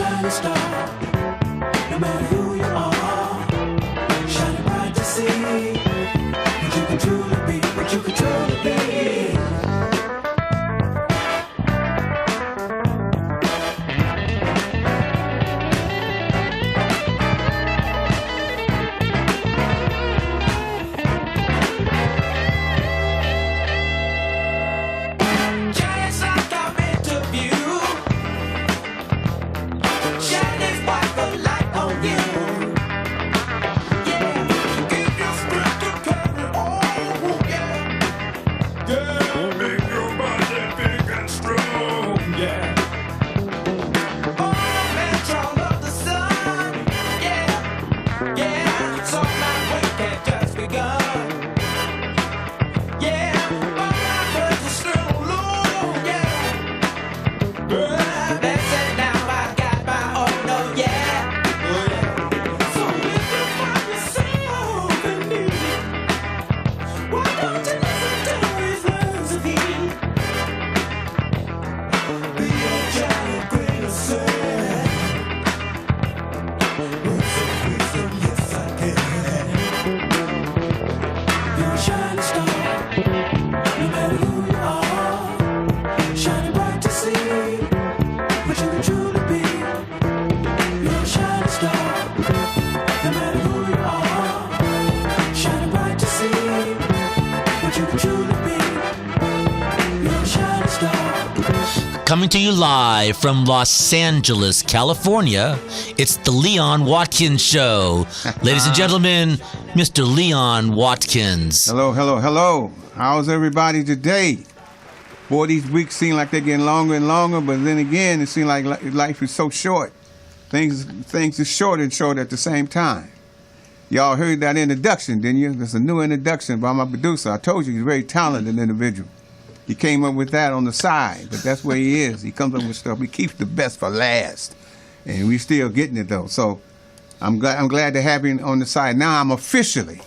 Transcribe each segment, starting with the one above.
shining star. No matter who you are, shining bright to see what you can truly be, what you can truly be. Coming to you live from Los Angeles, California, it's the Leon Watkins Show. Ladies and gentlemen, Mr. Leon Watkins. Hello, hello, hello. How's everybody today? Boy, these weeks seem like they're getting longer and longer, but then again, it seems like life is so short. Things are short and short at the same time. Y'all heard that introduction, didn't you? There's a new introduction by my producer. I told you he's a very talented individual. He came up with that on the side, but that's where he is. He comes up with stuff. He keeps the best for last, and we still getting it though. So I'm glad to have him on the side. Now I'm officially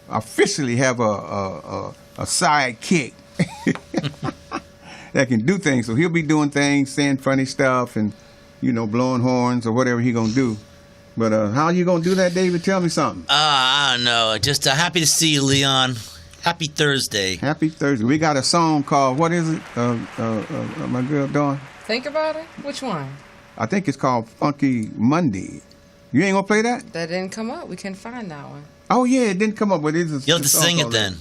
have a sidekick that can do things. So he'll be doing things, saying funny stuff, and blowing horns or whatever he gonna do. But how you gonna do that, David? Tell me something. I don't know. Just happy to see you, Leon. Happy Thursday. Happy Thursday. We got a song called, what is it, my girl Dawn? Think about it? Which one? I think it's called Funky Monday. You ain't gonna play that? That didn't come up. We couldn't find that one. Oh, yeah, it didn't come up, but it's a You'll have to sing it then.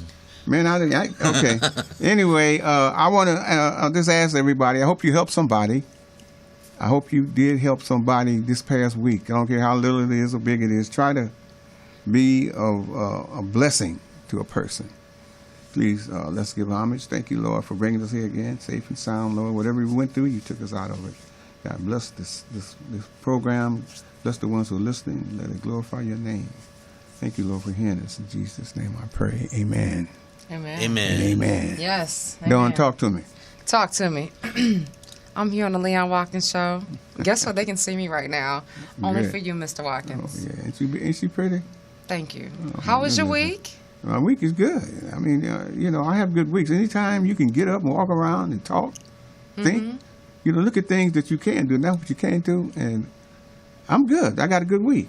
Man, okay. Anyway, I want to just ask everybody, I hope you helped somebody. I hope you did help somebody this past week. I don't care how little it is or big it is. Try to be a blessing to a person. Please, let's give homage. Thank you, Lord, for bringing us here again, safe and sound, Lord. Whatever we went through, you took us out of it. God bless this program. Bless the ones who are listening. Let it glorify your name. Thank you, Lord, for hearing us. In Jesus' name I pray. Amen. Amen. Amen. Amen. Yes. Dawn, talk to me. Talk to me. I'm here on the Leon Watkins Show. Guess what? They can see me right now. Only for you, Mr. Watkins. Oh, yeah. Ain't she pretty? Thank you. How was your week? My week is good. I mean, I have good weeks. Anytime you can get up and walk around and talk, think, look at things that you can do, not what you can't do, and I'm good. I got a good week.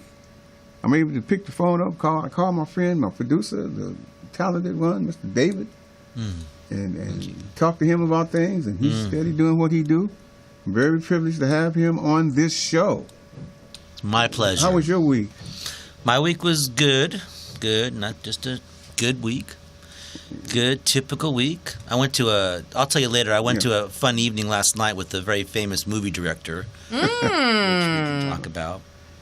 I'm able to pick the phone up, call my friend, my producer, the talented one, Mr. David, and talk to him about things, and he's steady doing what he do. I'm very privileged to have him on this show. It's my pleasure. How was your week? My week was good. Not just a good week. Good, typical week. I went to I'll tell you later, I went to a fun evening last night with a very famous movie director, which we can talk about.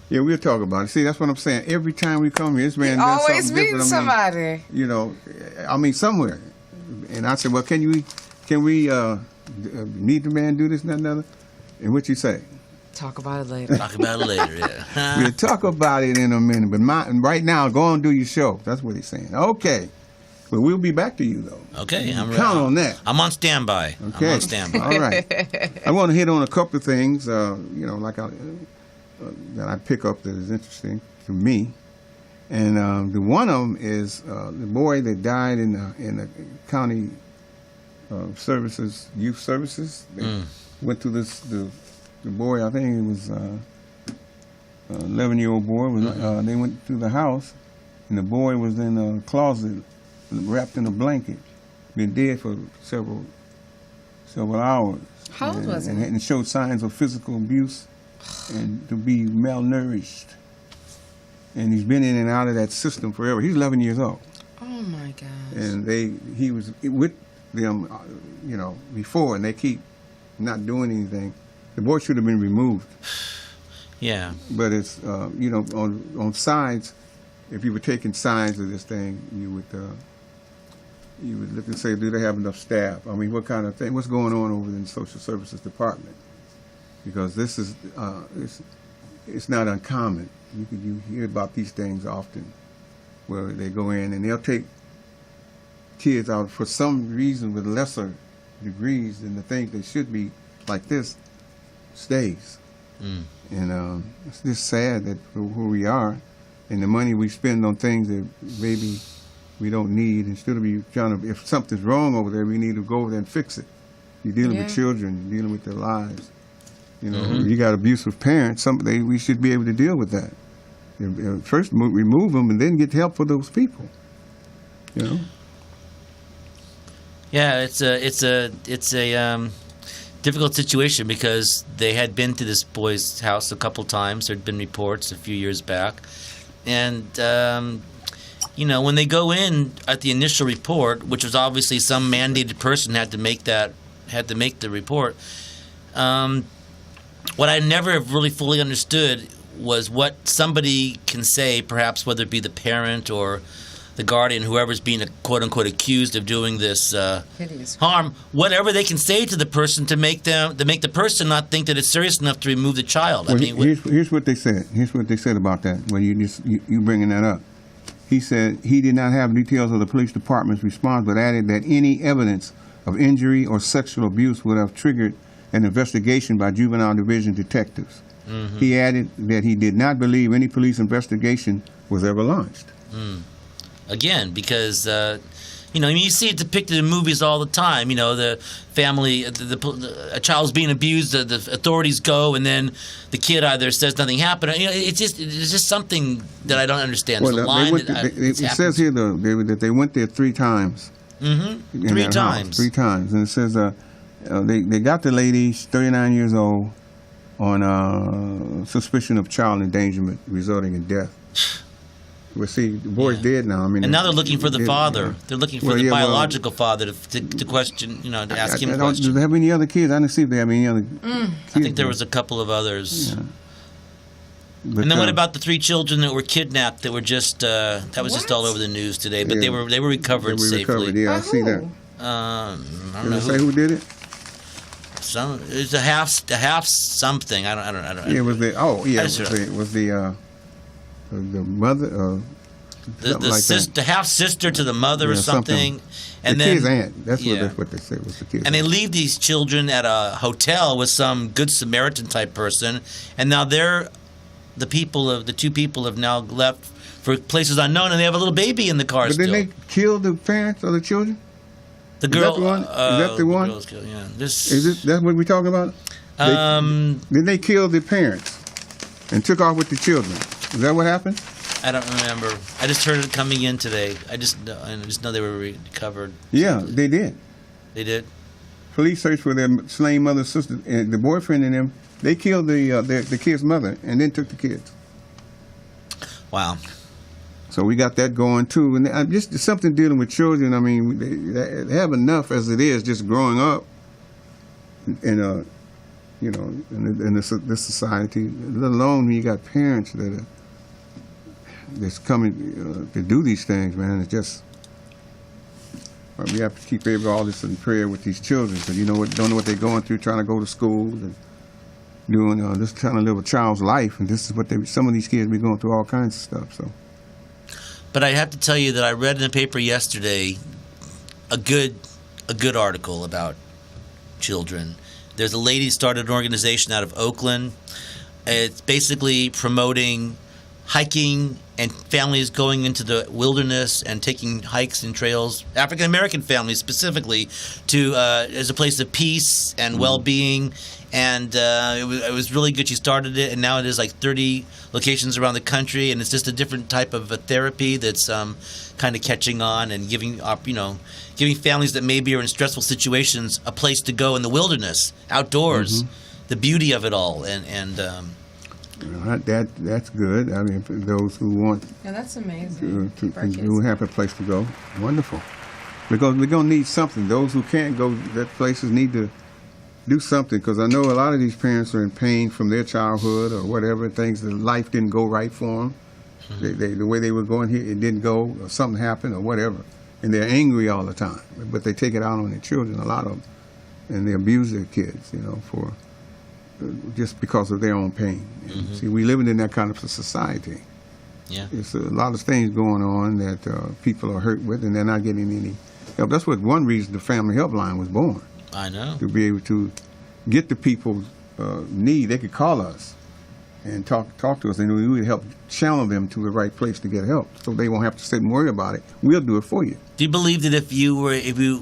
Yeah, we'll talk about it. See, that's what I'm saying. Every time we come here, this man you does always something different. Somebody. Somewhere. And I said, well, can we need the man do this and that and other? And what you say? Talk about it later. Talk about it later, yeah. We'll talk about it in a minute. But right now, go on and do your show. That's what he's saying. Okay. But we'll be back to you, though. Okay. Count on that. I'm on standby. Okay. I'm on standby. All right. I want to hit on a couple of things, that I pick up that is interesting to me. And the one of them is the boy that died in the county youth services. They went to the the boy, I think it was 11-year-old boy. They went through the house, and the boy was in a closet, wrapped in a blanket, been dead for several hours. How old was he? And showed signs of physical abuse and to be malnourished. And he's been in and out of that system forever. He's 11 years old. Oh my gosh. And he was with them, before, and they keep not doing anything. The boy should have been removed. Yeah. But it's, on sides, if you were taking sides of this thing, you would look and say, do they have enough staff? I mean, what kind of thing? What's going on over in the social services department? Because this is, it's not uncommon. You hear about these things often, where they go in and they'll take kids out for some reason with lesser degrees than the things they should be, like this, stays. And it's just sad that who we are, and the money we spend on things that maybe we don't need, instead of trying to, if something's wrong over there, we need to go over there and fix it. You're dealing with children, you're dealing with their lives. You got abusive parents, we should be able to deal with that. First remove them and then get help for those people. Yeah, it's a difficult situation because they had been to this boy's house a couple times. There'd been reports a few years back, and when they go in at the initial report, which was obviously some mandated person had to make the report. What I never have really fully understood was what somebody can say, perhaps whether it be the parent or the guardian, whoever's being quote-unquote accused of doing this harm, whatever they can say to the person to make the person not think that it's serious enough to remove the child. Well, here's what they said. Here's what they said about that. When you bringing that up, he said he did not have details of the police department's response, but added that any evidence of injury or sexual abuse would have triggered an investigation by juvenile division detectives. He added that he did not believe any police investigation was ever launched. Again, because you see it depicted in movies all the time. The family, a child's being abused, the authorities go, and then the kid either says nothing happened. It's just something that I don't understand. Well, it says here though, David, that they went there 3 times. Three times. 3 times, and it says they got the lady, she's 39 years old, on suspicion of child endangerment resulting in death. Well, see, the boy's dead now. I mean, and now they're looking for the father. They're looking for the biological father to question, to ask him questions. Do they have any other kids? I didn't see if they have any other kids. I think there was a couple of others. Yeah. But, and then what about the 3 children that were kidnapped? That were just that was just all over the news today. But they were recovered safely. Recovered, yeah, I see that. I don't Did know they say who did it? It's a half something. I don't. Yeah, it was the mother. The half sister to the mother or something. And the kid's aunt. That's what they said was the kid's And aunt. they leave these children at a hotel with some good Samaritan type person, and now the 2 people have now left for places unknown, and they have a little baby in the car. But still. didn't they kill the parents or the children? The girl. Is that the one? Is that what we're talking about? Then they killed the parents and took off with the children. Is that what happened? I don't remember. I just heard it coming in today. I just know they were recovered. Yeah, they did. They did. Police searched for their slain mother, sister, and the boyfriend and them. They killed the kid's mother and then took the kids. Wow. So we got that going too, and just something dealing with children. I mean, they have enough as it is, just growing up in this society. Let alone when you got parents that's coming to do these things, man. It's just we have to keep all this in prayer with these children, because don't know what they're going through, trying to go to school and doing just trying to live a child's life, and this is what some of these kids be going through, all kinds of stuff. So. But I have to tell you that I read in the paper yesterday a good article about children. There's a lady started an organization out of Oakland. It's basically promoting hiking and families going into the wilderness and taking hikes and trails, African American families specifically, to as a place of peace and well-being. And it was really good. She started it, and now it is like 30 locations around the country, and it's just a different type of a therapy that's kind of catching on and giving giving families that maybe are in stressful situations a place to go in the wilderness, outdoors, the beauty of it all, and that's good. I mean, for those who want Yeah, that's amazing. who have a place to go, wonderful. Because we're gonna need something. Those who can't go that places need to do something, because I know a lot of these parents are in pain from their childhood or whatever, things that life didn't go right for them. The way they were going here, it didn't go, or something happened or whatever. And they're angry all the time. But they take it out on their children, a lot of them. And they abuse their kids, for just because of their own pain. And see, we're living in that kind of a society. yeah. There's a lot of things going on that people are hurt with, and they're not getting any help. That's one reason the Family Helpline was born. I know. To be able to get the people's need. They could call us and talk to us, and we would help channel them to the right place to get help, so they won't have to sit and worry about it. We'll do it for you. Do you believe that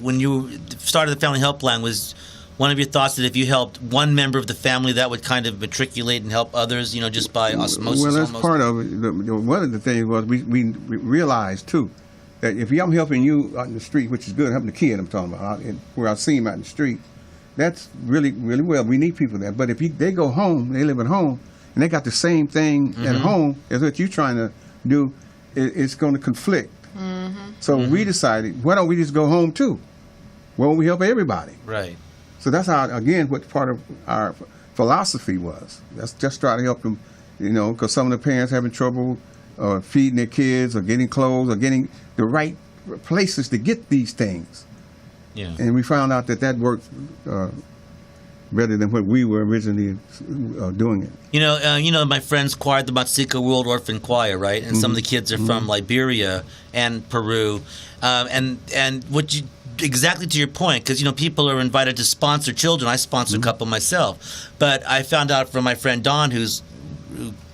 when you started the Family Helpline, was one of your thoughts that if you helped one member of the family, that would kind of matriculate and help others, just by osmosis? Well, that's almost? part of it. One of the things was we realized too that if I'm helping you out in the street, which is good, helping the kid I'm talking about, where I see him out in the street, that's really, really well. We need people there. But if they go home, they live at home, and they got the same thing at home as what you're trying to do, it's going to conflict. So we decided, why don't we just go home too? Why don't we help everybody? Right. So that's how, again, what part of our philosophy was. Let's just try to help them, because some of the parents having trouble feeding their kids or getting clothes or getting the right places to get these things. Yeah. And we found out that worked better than what we were originally doing it. My friends choir, the Matsika World Orphan Choir, right? And some of the kids are from Liberia and Peru, and what you. Exactly to your point, because people are invited to sponsor children. I sponsor a couple myself, but I found out from my friend Don, who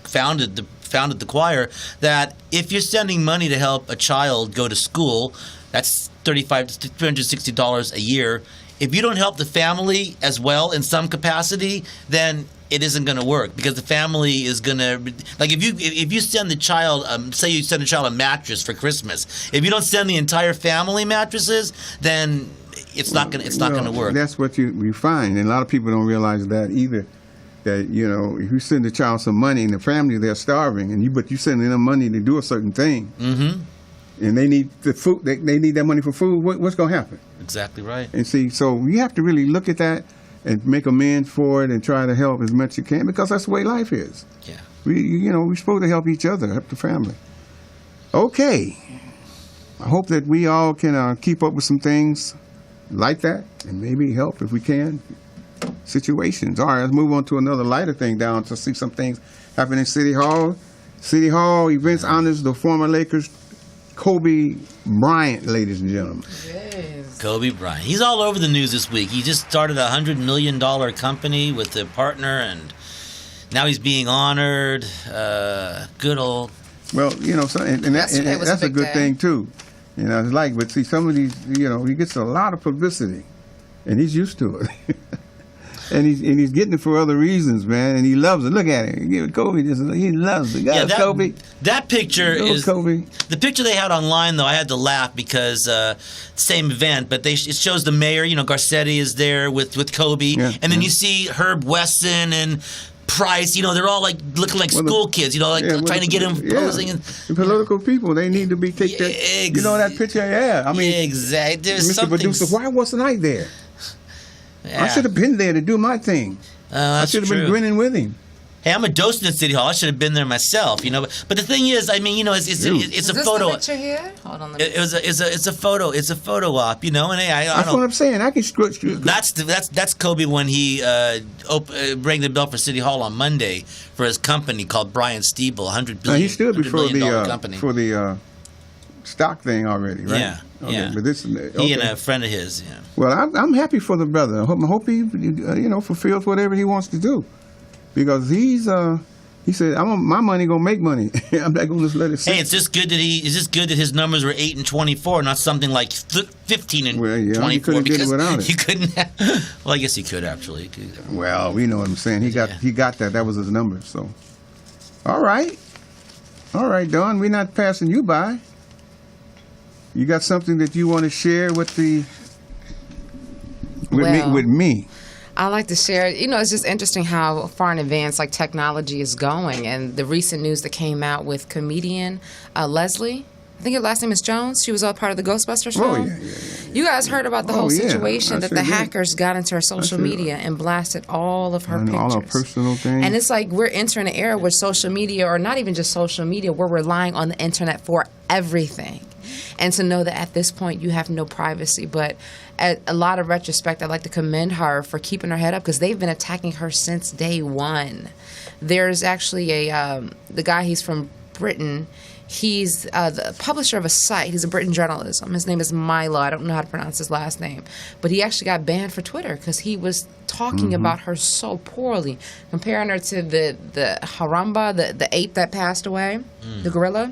founded the choir, that if you're sending money to help a child go to school, that's $360 a year. If you don't help the family as well in some capacity, then it isn't going to work, because the family is going to, like, if you send the child, say you send a child a mattress for Christmas, if you don't send the entire family mattresses, then it's not going to work. That's what we find, and a lot of people don't realize that either. That if you send the child some money and the family they're starving, but you sending them money to do a certain thing, and they need the food, they need that money for food. What's going to happen? Exactly right. And see, so you have to really look at that and make amends for it and try to help as much as you can, because that's the way life is. Yeah. We're supposed to help each other, help the family. Okay. I hope that we all can keep up with some things like that and maybe help if we can. Situations. All right, let's move on to another lighter thing down to see some things happening in City Hall. City Hall events honors the former Lakers Kobe Bryant, ladies and gentlemen. Yes. Kobe Bryant. He's all over the news this week. He just started a $100 million company with a partner, and now he's being honored. Good old. Well, so, and that's a good thing too. It's like, but see, some of these, he gets a lot of publicity, and he's used to it. And he's getting it for other reasons, man, and he loves it. Look at it. Kobe, he loves it. Kobe. That picture is Kobe. The picture they had online, though. I had to laugh because same event, but it shows the mayor. Garcetti is there with Kobe, and then you see Herb Weston and Price. They're all like looking like school kids. Trying to get him posing. And the political people, they need to be take that. That picture. Yeah, I mean, exactly. There's Mr. something. Producer, why wasn't I there? Yeah. I should have been there to do my thing. I should have been grinning with him. Hey, I'm a docent at City Hall. I should have been there myself, But the thing is, I mean, it's a photo. The picture here? Hold on. It's a photo. It's a photo op, And hey, I that's what I'm saying. I can scratch. That's Kobe when he rang the bell for City Hall on Monday for his company called Brian Stiebel, $100 billion. He stood before company. for the stock thing already, right? Yeah. Okay, yeah. But he and a friend of his. Yeah. Well, I'm happy for the brother. I hope he fulfills whatever he wants to do, because he's He said, my money gonna make money. I'm not gonna just let it sit. Hey, it's just good that his numbers were 8 and 24, not something like 15 and 24. He couldn't get it without it. He couldn't. Well, I guess he could actually. Well, we know what I'm saying. He got that. That was his number. So, all right, Dawn. We're not passing you by. You got something that you want to share with me? I like to share. It's just interesting how far in advance technology is going, and the recent news that came out with comedian Leslie. I think her last name is Jones. She was all part of the Ghostbusters show. Oh yeah. You guys heard about the whole situation that the did. hackers got into her social media and blasted all of her pictures, all her personal things. And it's like we're entering an era where social media, or not even just social media, we're relying on the internet for everything. And to know that at this point you have no privacy. But at a lot of retrospect, I'd like to commend her for keeping her head up, because they've been attacking her since day one. There's actually the guy, he's from Britain. He's the publisher of a site. He's a Britain journalism. His name is Milo. I don't know how to pronounce his last name. But he actually got banned for Twitter because he was talking about her so poorly, comparing her to the Haramba, the ape that passed away, the gorilla.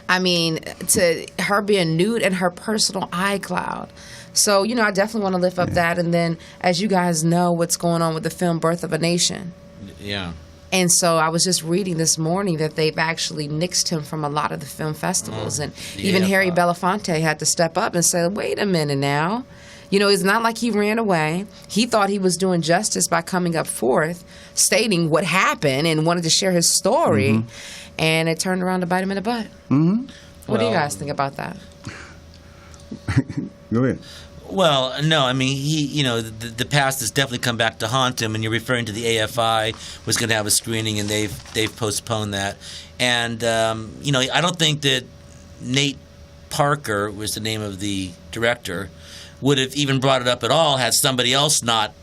I mean, to her being nude in her personal iCloud. So, I definitely want to lift up that. And then, as you guys know, what's going on with the film Birth of a Nation. Yeah. And so I was just reading this morning that they've actually nixed him from a lot of the film festivals. And even Harry Belafonte had to step up and say, wait a minute now. It's not like he ran away. He thought he was doing justice by coming up forth, stating what happened and wanted to share his story. And it turned around to bite him in the butt. What do you guys think about that? Go ahead. Well, no, I mean, the past has definitely come back to haunt him, and you're referring to the AFI was going to have a screening, and they've postponed that. And, I don't think that Nate Parker was the name of the director, would have even brought it up at all had somebody else not,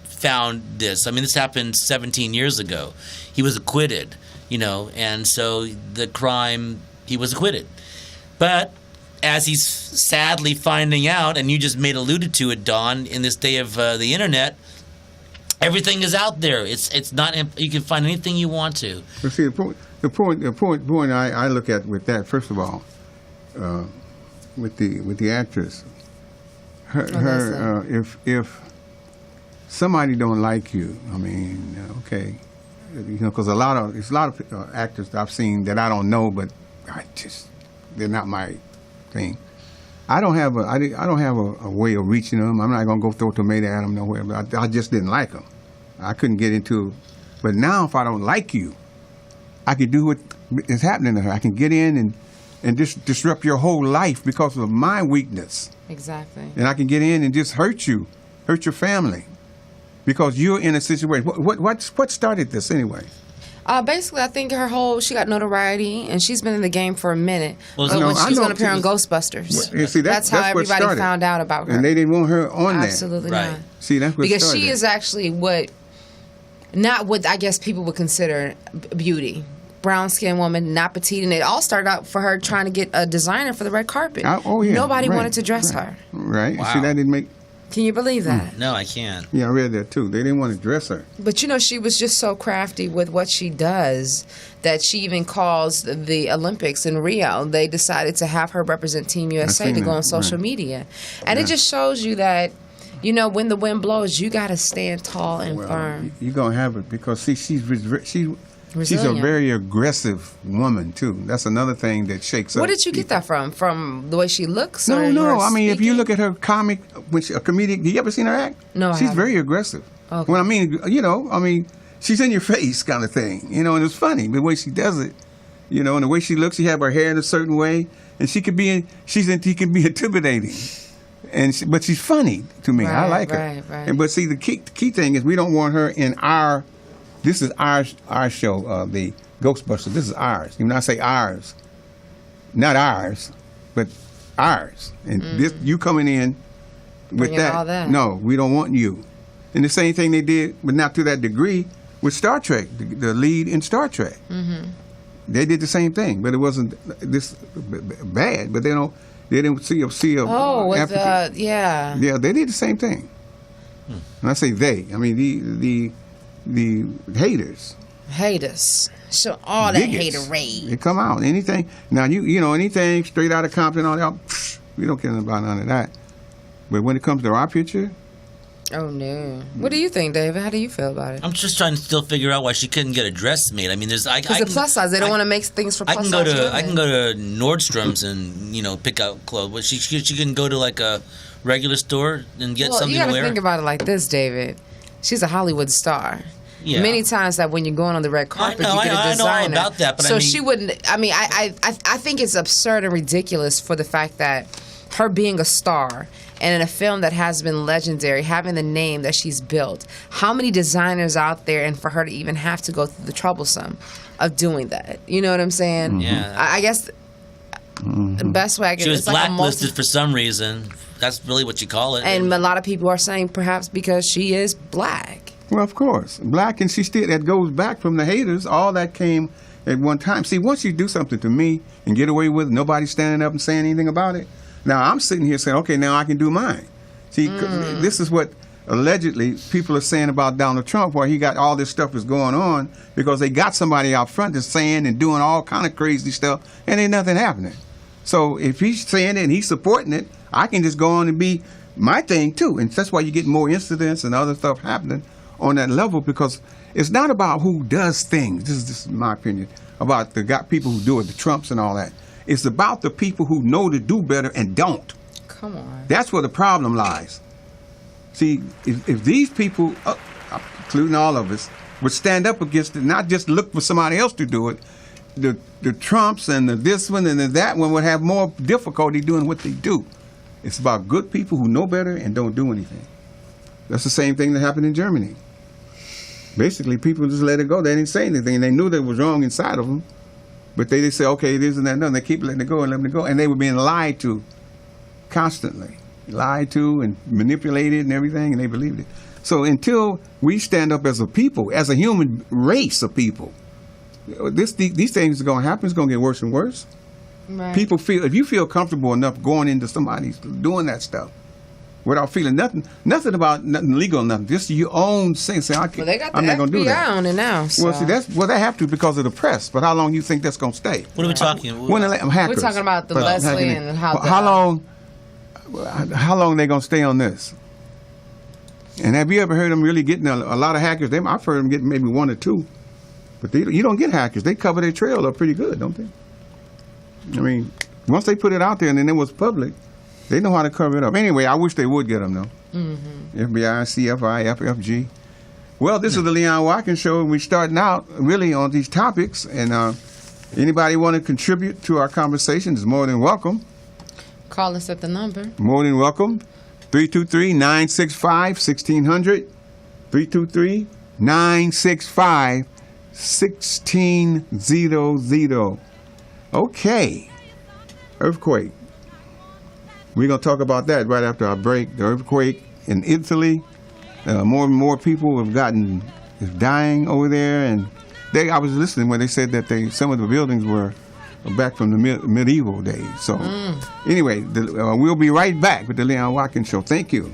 found this. I mean, this happened 17 years ago. He was acquitted, and so the crime, he was acquitted. But as he's sadly finding out, and you just alluded to it, Dawn, in this day of the internet, everything is out there. It's not, you can find anything you want to. But see, the point I look at with that, first of all, with the actress, if somebody don't like you, I mean, okay, because a lot of actors that I've seen that I don't know, but they're not my thing. I don't have a way of reaching them. I'm not gonna go throw a tomato at them nowhere. But I just didn't like them. I couldn't get into it. But now, if I don't like you, I can do what is happening to her. I can get in and just disrupt your whole life because of my weakness. Exactly. And I can get in and just hurt your family, because you're in a situation. What started this anyway? Basically, I think she got notoriety, and she's been in the game for a minute. Well, but when she was going to appear on Ghostbusters, see, that's how everybody found out about her. And they didn't want her on there. Absolutely Right. not. See, that's what Because started. she is actually not what I guess people would consider beauty. Brown skinned woman, not petite, and it all started out for her trying to get a designer for the red carpet. Oh yeah. Nobody right, wanted to dress right, her. Right. Wow. See, that didn't make. Can you believe that? No, I can't. Yeah, I read that too. They didn't want to dress her. But she was just so crafty with what she does that she even calls the Olympics in Rio. They decided to have her represent Team USA to go on social media. And it just shows you that, when the wind blows, you got to stand tall and firm. You're going to have it because, see, she's a Resilient. very aggressive woman, too. That's another thing that shakes up. Where did you get that from? From the way she looks? No. or her I mean, if you speaking? look at her comic, a comedic, you ever seen her act? No, I She's haven't. very aggressive. Okay. Well, I mean, she's in your face kind of thing, and it's funny the way she does it, and the way she looks. She have her hair in a certain way, and she can be intimidating, but she's funny to me. I like her. Right. But see, the key thing is we don't want her in our. This is our show, the Ghostbusters. This is ours. When I say ours, not ours, but ours. And this, you coming in with Bringing that. all that. No, we don't want you. And the same thing they did, but not to that degree, with Star Trek, the lead in Star Trek. Mm-hmm. They did the same thing, but it wasn't this bad. But they didn't see a African. Yeah, they did the same thing. And I say they, I mean the haters. Haters. Show all that bigots. haterade. They come out. Anything. Now, you know, anything straight out of Compton, all that, psh, we don't care about none of that. But when it comes to our picture, Oh no. What do you think, David? How do you feel about it? I'm just trying to still figure out why she couldn't get a dress made. I mean, there's Because the plus size, they don't want to make things for plus size women. I can go to Nordstrom's and pick out clothes. But she can go to like a regular store and get something you gotta to wear. think about it like this, David. She's a Hollywood star. Yeah. Many times that when you're going on the red carpet, you get a designer. I know all about that, but so I mean, she wouldn't. I mean, I think it's absurd and ridiculous for the fact that her being a star and in a film that has been legendary, having the name that she's built, how many designers out there, and for her to even have to go through the troublesome of doing that. You know what I'm saying? Yeah. I guess the best way I can. She was it's like blacklisted for some reason. That's really what you call it. and a lot of people are saying perhaps because she is black. well, of course, black, and she still, that goes back from the haters. All that came at one time. See, once you do something to me and get away with it, nobody standing up and saying anything about it. Now I'm sitting here saying, okay, now I can do mine. See, this is what allegedly people are saying about Donald Trump, where he got all this stuff is going on because they got somebody out front that's saying and doing all kind of crazy stuff, and ain't nothing happening. So if he's saying it and he's supporting it, I can just go on and be my thing too, and that's why you get more incidents and other stuff happening on that level, because it's not about who does things. This is my opinion about the people who do it, the Trumps and all that. It's about the people who know to do better and don't. Come on. That's where the problem lies. See, if these people, including all of us, would stand up against it, not just look for somebody else to do it, the Trumps and the this one and the that one would have more difficulty doing what they do. It's about good people who know better and don't do anything. That's the same thing that happened in Germany. Basically, people just let it go. They didn't say anything. They knew that was wrong inside of them, but they just say, okay, it is and that, and they keep letting it go and letting it go. And they were being lied to constantly. Lied to and manipulated and everything, and they believed it. So until we stand up as a people, as a human race of people, these things are going to happen. It's going to get worse and worse. Right. People feel, if you feel comfortable enough going into somebody's doing that stuff without feeling nothing about nothing legal, nothing, just your own thing. Say, Well, they got the I'm not going to do FBI that. on it now. So. Well, see, they have to because of the press. But how long do you think that's going to stay? What are we talking? When the hackers, We're talking about the but Leslie hacking it. and how. How long are they going to stay on this? And have you ever heard them really getting a lot of hackers? I've heard them getting maybe one or two. But you don't get hackers. They cover their trail up pretty good, don't they? I mean, once they put it out there and then it was public, they know how to cover it up. Anyway, I wish they would get them, though. Mm-hmm. FBI, CFI, FFG. Well, this is the Leon Watkins Show, and we're starting out really on these topics. And anybody want to contribute to our conversation is more than welcome. Call us at the number. More than welcome. 323-965-1600. 323-965-1600. Okay. Earthquake. We're going to talk about that right after our break. The earthquake in Italy. More and more people is dying over there. And I was listening when they said that some of the buildings were back from the medieval days. So anyway, we'll be right back with the Leon Watkins Show. Thank you.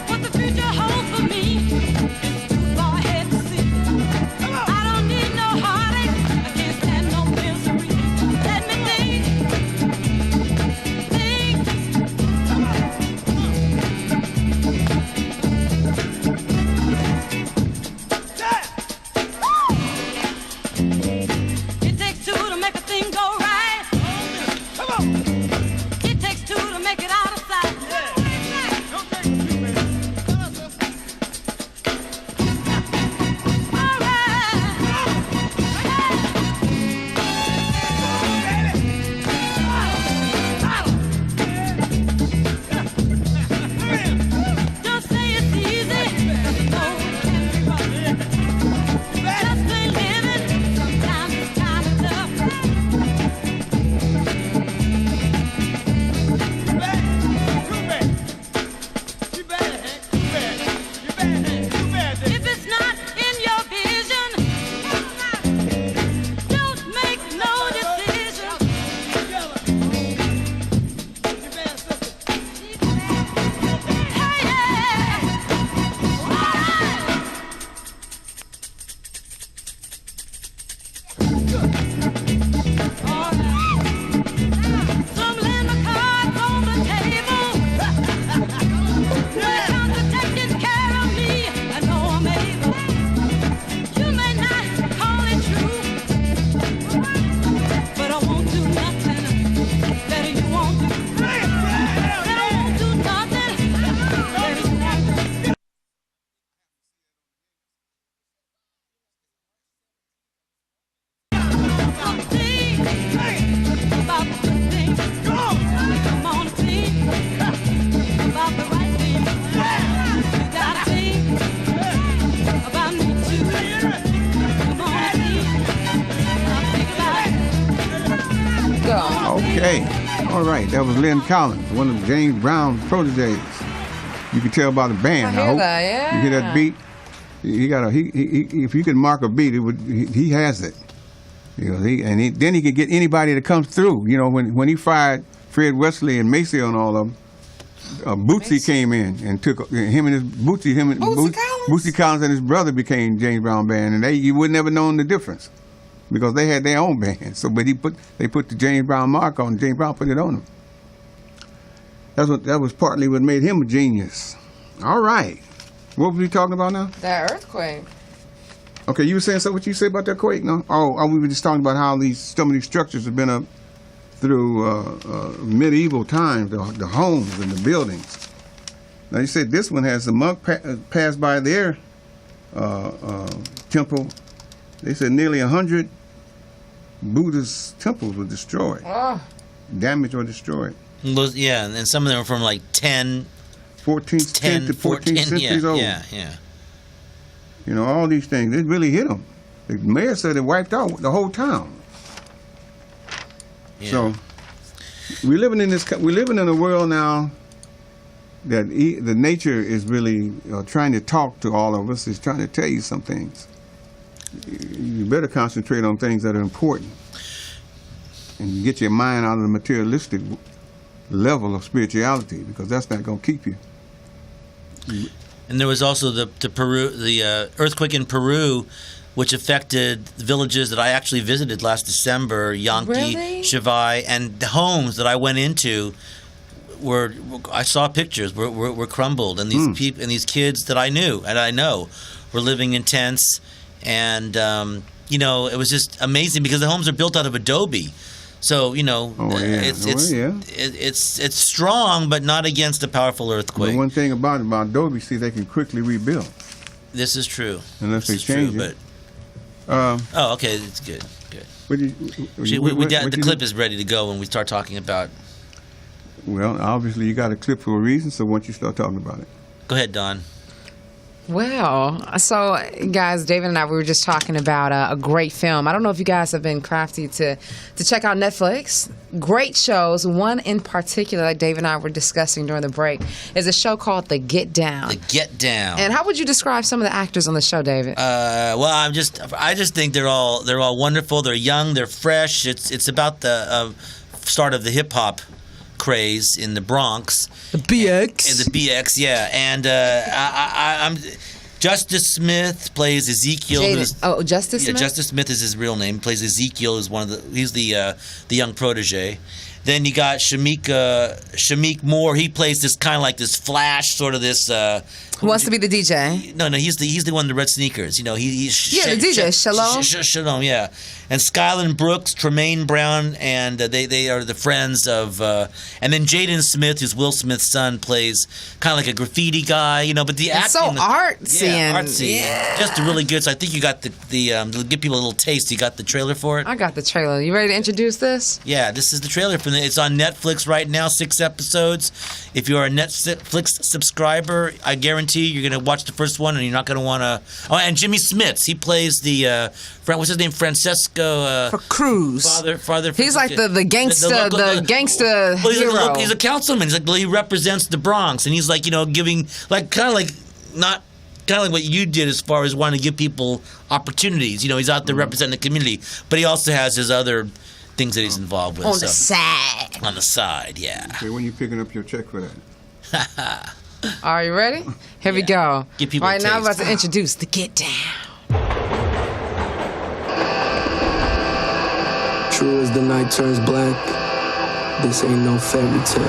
What the future holds for me. Okay. All right. That was Lynn Collins, one of James Brown's proteges. You can tell by the band. I hear hope. that, yeah. You hear that beat? If you could mark a beat, he has it. You know, then he could get anybody that comes through. You know, when he fired Fred Wesley and Maceo and all of them, Bootsy came in and took Bootsy Collins and his brother became James Brown Band, and you would never known the difference because they had their own band. So, but they put the James Brown mark on. James Brown put it on them. That was partly what made him a genius. All right, what were we talking about now? That earthquake. Okay, you were saying something. What you say about that quake? No. Oh, we were just talking about how some of these structures have been up through medieval times, the homes and the buildings. Now you said this one has a monk passed by their temple. They said nearly 100 Buddhist temples were destroyed, damaged or destroyed. Yeah, and some of them are from like 10 to 14th centuries old. Yeah. You know, all these things, it really hit them. The mayor said it wiped out the whole town. Yeah. So we're living in a world now that the nature is really trying to talk to all of us. It's trying to tell you some things. You better concentrate on things that are important and get your mind out of the materialistic level of spirituality, because that's not going to keep you. And there was also the earthquake in Peru, which affected the villages that I actually visited last December, Yanqui, Really? Chivay, and the homes that I went into I saw pictures were crumbled, and these people and these kids that I knew and I know were living in tents, and you know, it was just amazing because the homes are built out of adobe. So, you know, it's strong, but not against a powerful earthquake. The one thing about adobe, see, they can quickly rebuild. This is true. Unless they change it. Oh, okay, it's good. The clip is ready to go when we start talking about. Well, obviously you got a clip for a reason, so once you start talking about it. Go ahead, Don. Well, so guys, David and I, we were just talking about a great film. I don't know if you guys have been crafty to check out Netflix. Great shows. One in particular that David and I were discussing during the break is a show called The Get Down. The Get Down. And how would you describe some of the actors on the show, David? Well, I just think they're all wonderful. They're young. They're fresh. It's about the start of the hip hop craze in the Bronx. The BX. The BX, yeah. And I'm Justice Smith plays Ezekiel. Justice Smith? Yeah, Justice Smith is his real name. He plays Ezekiel, he's the young protege. Then you got Shamik Moore. He plays this kind of like this Flash, sort of this. Who wants to be the DJ? No, he's the one in the red sneakers. You know, he's the DJ. Shalom. Shalom, yeah. And Skyland Brooks, Tremaine Brown, and they are the friends of. And then Jaden Smith, who's Will Smith's son, plays kind of like a graffiti guy. You know, but the acting. So artsy. Yeah, artsy. Yeah. Just really good. So I think you got to give people a little taste. You got the trailer for it. I got the trailer. You ready to introduce this? Yeah, this is the trailer for it's on Netflix right now, 6 episodes. If you're a Netflix subscriber, I guarantee you're going to watch the first one and you're not going to want to. Oh, and Jimmy Smits, he plays the what's his name, Francesco for Cruz. Father. He's like the gangster, the gangster hero. Well, he's a councilman. He represents the Bronx, and he's like, you know, giving like kind of like what you did as far as wanting to give people opportunities. You know, he's out there representing the community, but he also has his other things that he's involved with. On the side. On the side, yeah. Okay, when you picking up your check for that? Are you ready? Here we go. Give people right a now, I'm taste. about to introduce the Get Down. True as the night turns black, this ain't no fairy tale.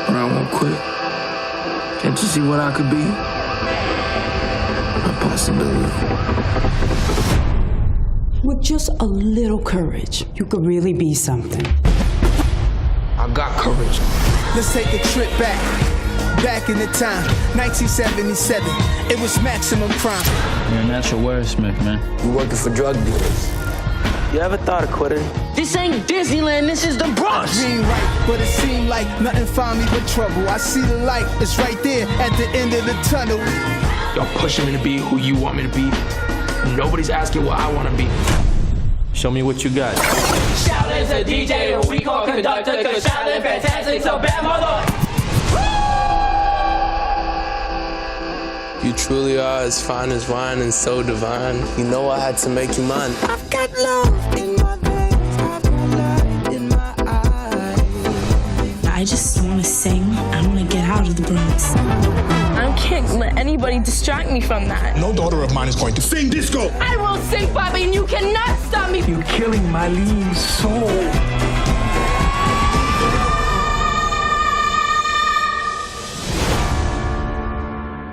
But I won't quit. Can't you see what I could be? A possibility. With just a little courage, you could really be something. I got courage. Let's take a trip back in the time, 1977. It was maximum crime. You're a natural wordsmith, man. You working for drug dealers. You ever thought of quitting? This ain't Disneyland, this is the Bronx. You ain't right, but it seemed like nothing found me but trouble. I see the light, it's right there at the end of the tunnel. Y'all pushing me to be who you want me to be. Nobody's asking what I want to be. Show me what you got. Shout it is a DJ who we call conductor, cause Shaolin Fantastic's a bad mother. You truly are as fine as wine and so divine. You know I had to make you mine. I've got love in my veins, I've got light in my eyes. I just want to sing. I want to get out of the Bronx. I can't let anybody distract me from that. No daughter of mine is going to sing disco. I will sing, Bobby, and you cannot stop me. You're killing my lean soul.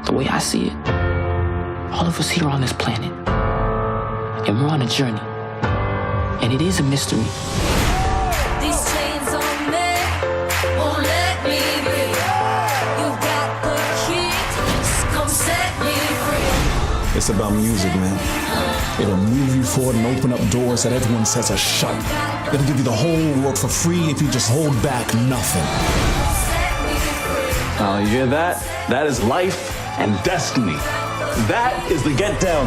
The way I see it, all of us here on this planet, and we're on a journey, and it is a mystery. These chains on me won't let me be. You've got the key, come set me free. It's about music, man. It'll move you forward and open up doors that everyone says are shut. It'll give you the whole world for free if you just hold back nothing. Oh, you hear that? That is life and destiny. That is the Get Down.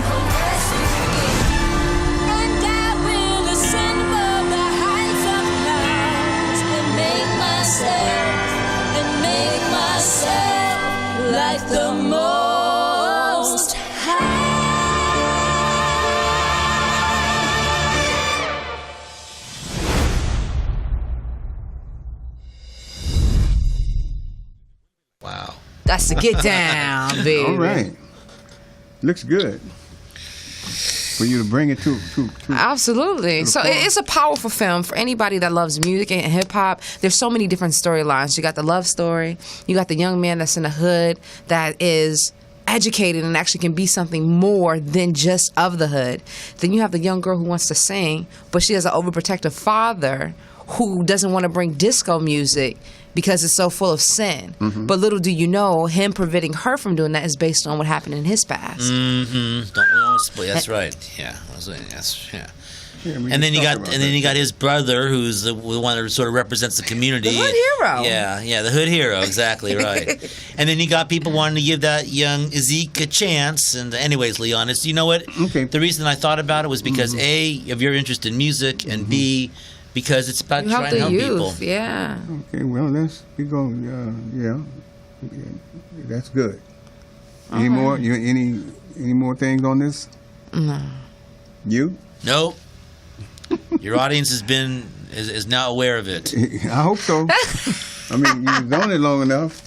And I will ascend above the heights of clouds and make myself like the most high. Wow. That's the Get Down, baby. All right. Looks good. For you to bring it to Absolutely. to the So floor. it's a powerful film for anybody that loves music and hip hop. There's so many different storylines. You got the love story. You got the young man that's in the hood that is educated and actually can be something more than just of the hood. Then you have the young girl who wants to sing, but she has an overprotective father who doesn't want to bring disco music because it's so full of sin. Mm-hmm. But little do you know, him preventing her from doing that is based on what happened in his past. Mm-hmm. Don't split. That's right. Yeah. Yeah. Yeah, we And then can you talk got, about and then that. you got his brother, who's the one that sort of represents the community. The hood hero. Yeah, the hood hero, exactly right. And then you got people wanting to give that young Zeke a chance. And anyways, Leon, you know what? Okay. The reason I thought about it was because A, of your interest in music, and B, because it's about You help trying to the help youth, people. yeah. Okay, well, we go. Yeah, that's good. Any more? Any more things on this? No. You? Nope. Your audience is now aware of it. I hope so. I mean, you was on it long enough.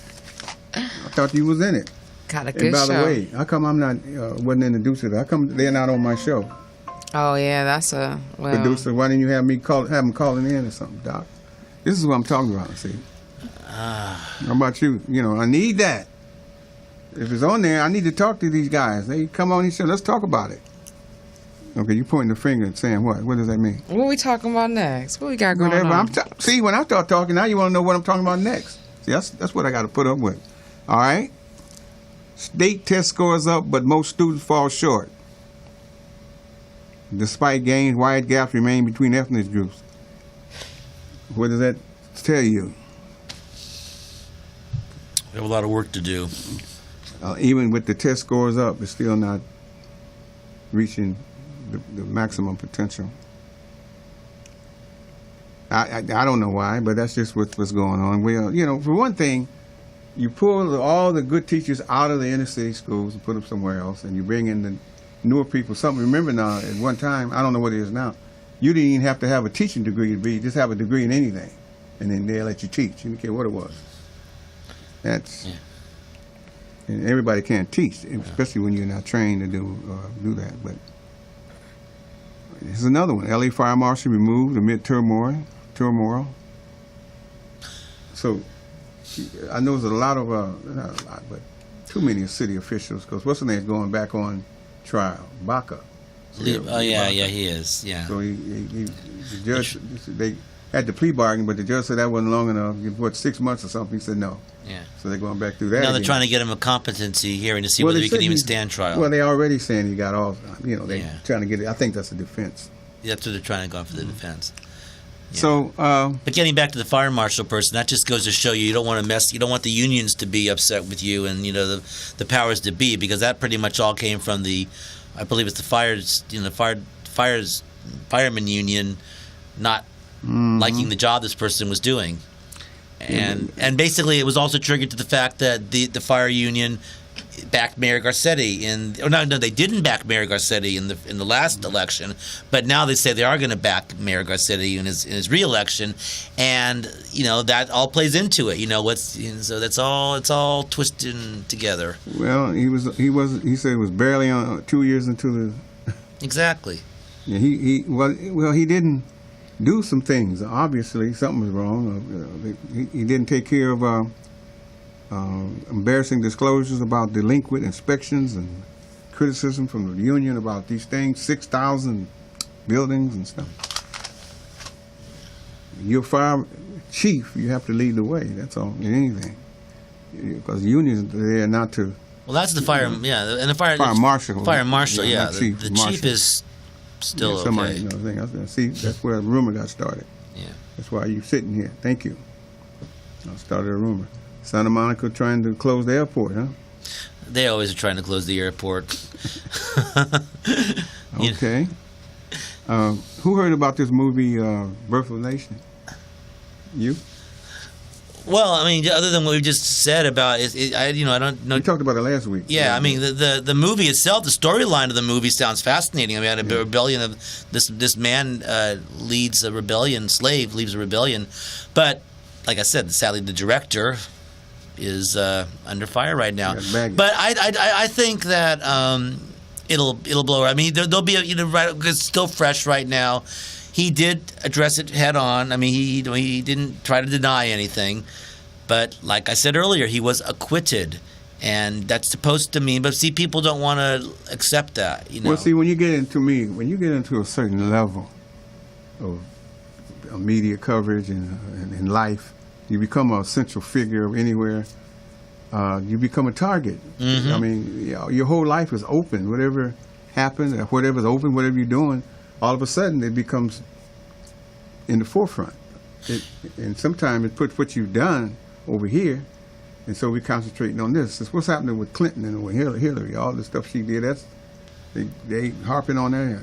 I thought you was in it. Got a good And by show. the way, how come I'm not wasn't introduced to that? How come they're not on my show? Oh yeah, that's a well. Producer, why didn't you have them calling in or something, Doc? This is what I'm talking about. See. How about you? You know, I need that. If it's on there, I need to talk to these guys. They come on and say, let's talk about it. Okay, you pointing the finger and saying what? What does that mean? What are we talking about next? What we got going Whatever. on? See, when I start talking, now you want to know what I'm talking about next. See, that's what I got to put up with. All right? State test scores up, but most students fall short. Despite gains, wide gaps remain between ethnic groups. What does that tell you? We have a lot of work to do. Even with the test scores up, it's still not reaching the maximum potential. I don't know why, but that's just what's going on. Well, you know, for one thing, you pull all the good teachers out of the inner city schools and put them somewhere else, and you bring in the newer people. Remember now, at one time, I don't know what it is now, you didn't even have to have a teaching degree to be, just have a degree in anything, and then they'll let you teach. You didn't care what it was. That's, and everybody can't teach, especially when you're not trained to do that. But here's another one. LA Fire Marshal removed amid turmoil. So I know there's a lot of, not a lot, but too many city officials, because what's the name is going back on trial? Baca. Oh, yeah, he is, yeah. So the judge, they had the plea bargain, but the judge said that wasn't long enough. What, 6 months or something? He said no. Yeah. So they're going back through that Now they're again. trying to get him a competency hearing to see whether they he can said even stand trial. Well, they already saying he got off. You know, they're trying to get it. I think that's a defense. That's what they're trying to go for the defense. Yeah. So, but getting back to the fire marshal person, that just goes to show you don't want to mess. You don't want the unions to be upset with you, and you know the powers to be, because that pretty much all came from the, I believe it's the firemen union, not liking the job this person was doing. And basically it was also triggered to the fact that the fire union backed Mayor Garcetti no, they didn't back Mayor Garcetti in the last election, but now they say they are going to back Mayor Garcetti in his re-election, and that all plays into it. So it's all twisted together. Well, he said it was barely on 2 years into the exactly. Yeah, he didn't do some things. Obviously, something was wrong. He didn't take care of embarrassing disclosures about delinquent inspections and criticism from the union about these things, 6,000 buildings and stuff. You're fire chief, you have to lead the way, that's all, in anything. Because the unions are there not to... Well, that's the fire, and the fire marshal. Fire marshal, yeah. The chief is still somebody, okay. See, that's where the rumor got started. Yeah. That's why you're sitting here. Thank you. I started a rumor. Santa Monica trying to close the airport, huh? They always are trying to close the airport. Okay. Who heard about this movie, Birth of a Nation? You? Well, I mean, other than what we just said about it, I don't know. We talked about it last week. Yeah, I mean, the movie itself, the storyline of the movie sounds fascinating. I mean, a rebellion of this man leads a rebellion, slave leads a rebellion, but like I said, sadly, the director is under fire right now. But I think that it'll blow. I mean, there'll be it's still fresh right now. He did address it head on. I mean, he didn't try to deny anything. But like I said earlier, he was acquitted, and that's supposed to mean. But see, people don't want to accept that. Well, see, when you get into a certain level of media coverage and in life, you become a central figure anywhere. You become a target. Mm-hmm. I mean, your whole life is open. Whatever happens, whatever's open, whatever you're doing, all of a sudden it becomes in the forefront. And sometimes it puts what you've done over here, and so we're concentrating on this. It's what's happening with Clinton and with Hillary, all the stuff she did. They harping on that.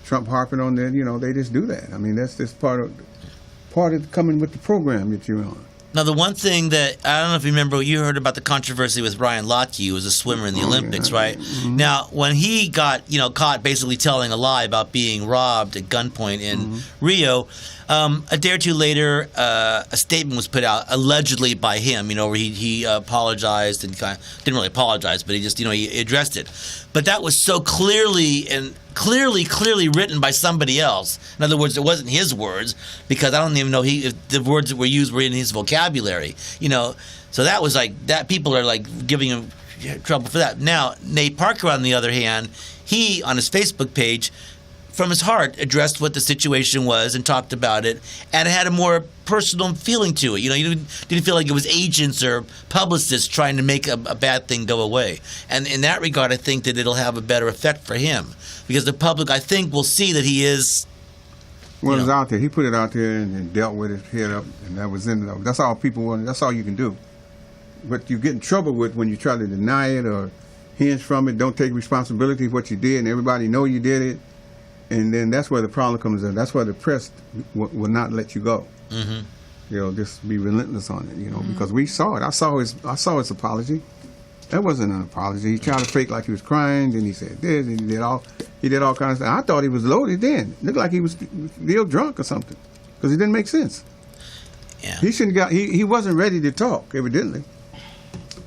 Trump harping on that. They just do that. I mean, that's just part of coming with the program that you're on. Now, the one thing that, I don't know if you remember, you heard about the controversy with Ryan Lochte, who was a swimmer in the Olympics, right? Mm-hmm. Now, when he got, caught basically telling a lie about being robbed at gunpoint in Rio, a day or two later, a statement was put out, allegedly by him, where he apologized and didn't really apologize, but he just, he addressed it. But that was so clearly written by somebody else. In other words, it wasn't his words, because I don't even know if the words that were used were in his vocabulary. So that was like that. People are like giving him trouble for that. Now, Nate Parker, on the other hand, he on his Facebook page, from his heart, addressed what the situation was and talked about it, and it had a more personal feeling to it. You didn't feel like it was agents or publicists trying to make a bad thing go away. And in that regard, I think that it'll have a better effect for him, because the public, I think, will see that he is. Well, it's out there. He put it out there and dealt with it head up, and that was in it. That's all people want. That's all you can do. What you get in trouble with when you try to deny it or hinge from it, don't take responsibility for what you did, and everybody know you did it. And then that's where the problem comes in. That's why the press will not let you go. Mm-hmm. Just be relentless on it. Because we saw it. I saw his apology. That wasn't an apology. He tried to fake like he was crying. Then he said this. And he did all kinds of stuff. I thought he was loaded. Then looked like he was real drunk or something, because it didn't make sense. Yeah. He shouldn't got. He wasn't ready to talk, evidently,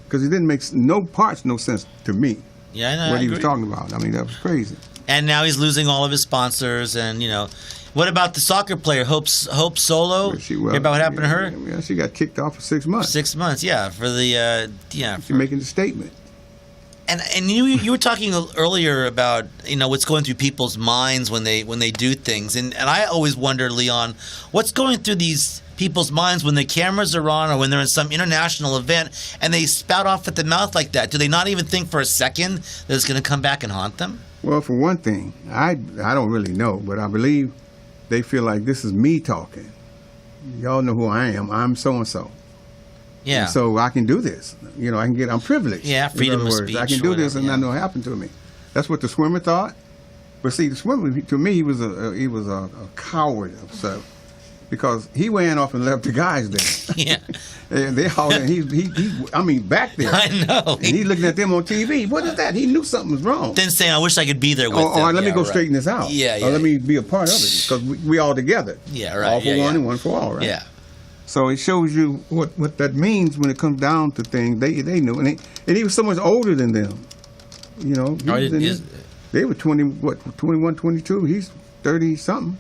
because it didn't make no sense to me. Yeah, I know. What he was talking about. I mean, that was crazy. And now he's losing all of his sponsors, and what about the soccer player Hope Solo? Hear about what happened to her? Yeah, she got kicked off for 6 months. 6 months, yeah, for the She's making the statement. And you were talking earlier about what's going through people's minds when they do things, and I always wonder, Leon, what's going through these people's minds when the cameras are on or when they're in some international event and they spout off at the mouth like that? Do they not even think for a second that it's going to come back and haunt them? Well, for one thing, I don't really know, but I believe they feel like this is me talking. Y'all know who I am. I'm so-and-so. Yeah. And so I can do this. I'm privileged. Yeah, freedom of speech. I can do this and nothing will happen to me. That's what the swimmer thought. But see, the swimmer, to me, he was a coward of stuff. because he ran off and left the guys there. Yeah. And they all, I mean, back there. I know. And he's looking at them on TV. What is that? He knew something was wrong. Then saying, I wish I could be there with them. Or let me go straighten this out. Yeah, yeah. Or let me be a part of it, because we all together. Yeah, right. All for one and one for all, right? Yeah. So it shows you what that means when it comes down to things. They knew. And he was so much older than them. You know, they were 21, 22. He's 30-something.